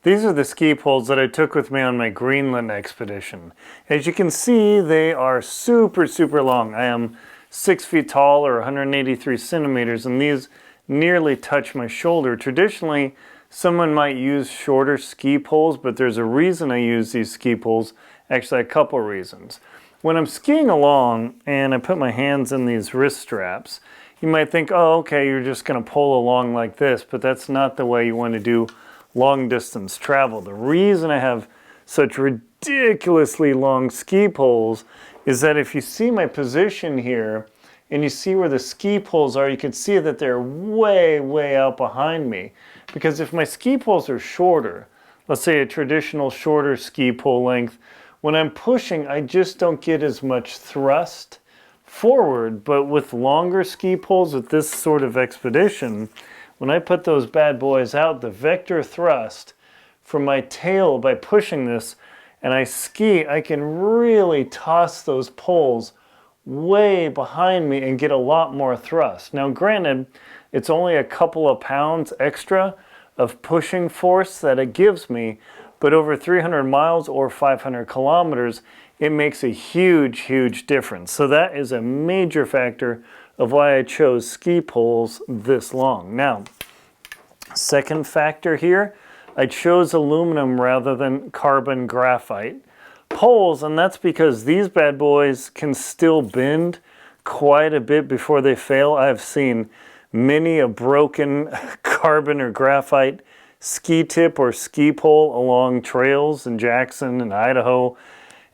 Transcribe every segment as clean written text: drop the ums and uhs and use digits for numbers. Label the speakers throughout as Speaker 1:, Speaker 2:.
Speaker 1: These are the ski poles that I took with me on my Greenland expedition. As you can see, they are super, super long. I am 6 feet tall or 183 centimeters, and these nearly touch my shoulder. Traditionally, someone might use shorter ski poles, but there's a reason I use these ski poles. Actually, a couple reasons. When I'm skiing along and I put my hands in these wrist straps, you might think, oh, okay, you're just going to pull along like this, but that's not the way you want to do long distance travel. The reason I have such ridiculously long ski poles is that if you see my position here and you see where the ski poles are, you can see that they're way, way out behind me. Because if my ski poles are shorter, let's say a traditional shorter ski pole length, when I'm pushing, I just don't get as much thrust forward. But with longer ski poles, with this sort of expedition, when I put those bad boys out, the vector thrust from my tail by pushing this and I ski, I can really toss those poles way behind me and get a lot more thrust. Now granted, it's only a couple of pounds extra of pushing force that it gives me, but over 300 miles or 500 kilometers, it makes a huge, huge difference. So that is a major factor of why I chose ski poles this long. Now, second factor here, I chose aluminum rather than carbon graphite poles, and that's because these bad boys can still bend quite a bit before they fail. I've seen many a broken carbon or graphite ski tip or ski pole along trails in Jackson and Idaho,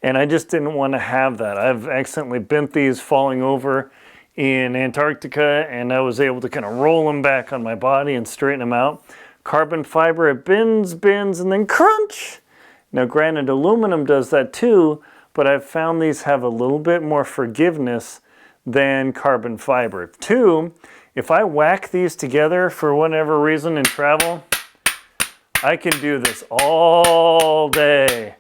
Speaker 1: and I just didn't want to have that. I've accidentally bent these falling over in Antarctica, and I was able to kind of roll them back on my body and straighten them out. Carbon fiber, it bends, and then crunch. Now granted, aluminum does that too, but I've found these have a little bit more forgiveness than carbon fiber. Two, if I whack these together for whatever reason in travel, I can do this all day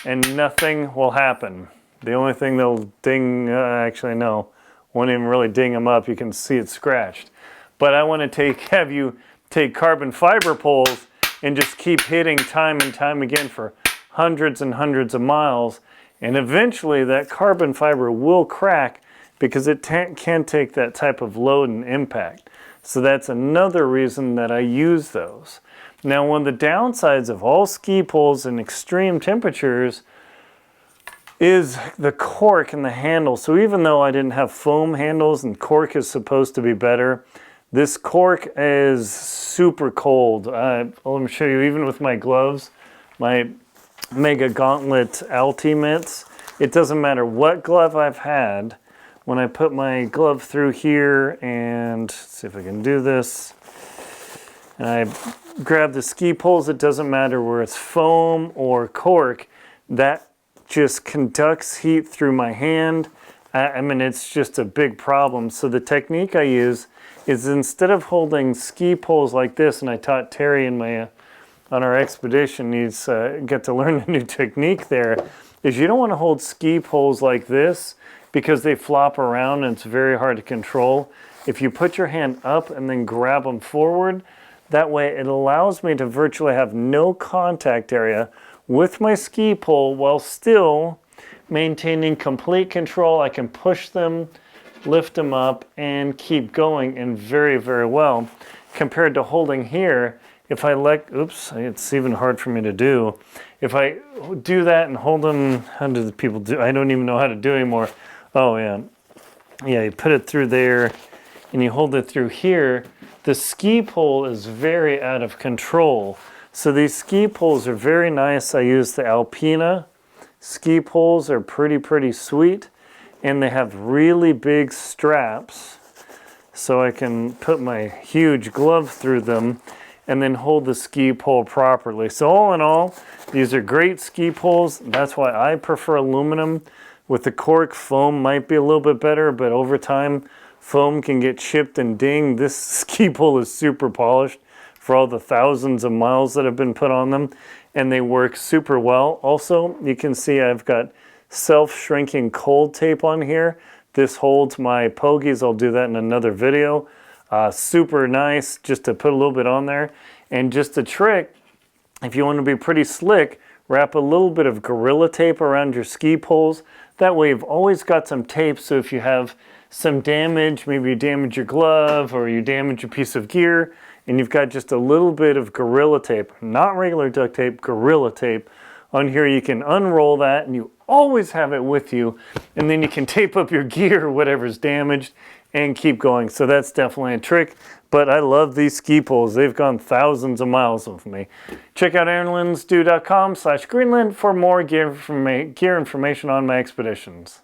Speaker 1: and nothing will happen. The only thing they'll ding, actually no, won't even really ding them up. You can see it scratched. But I want to have you take carbon fiber poles and just keep hitting time and time again for hundreds and hundreds of miles. And eventually that carbon fiber will crack because it can take that type of load and impact. So that's another reason that I use those. Now, one of the downsides of all ski poles in extreme temperatures is the cork and the handle. So even though I didn't have foam handles and cork is supposed to be better, this cork is super cold. Let me show you, even with my gloves, my Mega Gauntlet Ultimates, it doesn't matter what glove I've had. When I put my glove through here and let's see if I can do this, and I grab the ski poles, it doesn't matter where it's foam or cork, that just conducts heat through my hand. I mean, it's just a big problem. So the technique I use is instead of holding ski poles like this, and I taught Terry in my on our expedition, he's get to learn a new technique there, is you don't want to hold ski poles like this because they flop around and it's very hard to control. If you put your hand up and then grab them forward, that way it allows me to virtually have no contact area with my ski pole while still maintaining complete control. I can push them, lift them up, and keep going, and very, very well. Compared to holding here, if I oops, it's even hard for me to do. If I do that and hold them, how do the people do? I don't even know how to do anymore. Oh yeah. Yeah, you put it through there and you hold it through here. The ski pole is very out of control. So these ski poles are very nice. I use the Alpina ski poles. Are pretty sweet. And they have really big straps. So I can put my huge glove through them and then hold the ski pole properly. So all in all, these are great ski poles. That's why I prefer aluminum. With the cork, foam might be a little bit better, but over time, foam can get chipped and dinged. This ski pole is super polished for all the thousands of miles that have been put on them, and they work super well. Also, you can see I've got self-shrinking cold tape on here. This holds my pogies. I'll do that in another video. Super nice just to put a little bit on there. And just a trick, If you want to be pretty slick, wrap a little bit of Gorilla Tape around your ski poles. That way you've always got some tape, so if you have some damage, maybe you damage your glove or you damage a piece of gear, and you've got just a little bit of Gorilla Tape, not regular duct tape, Gorilla Tape, on here, you can unroll that and you always have it with you, and then you can tape up your gear, whatever's damaged, and keep going. So that's definitely a trick. But I love these ski poles. They've gone thousands of miles with me. Check out aaronlinsdu.com/Greenland for more gear information on my expeditions.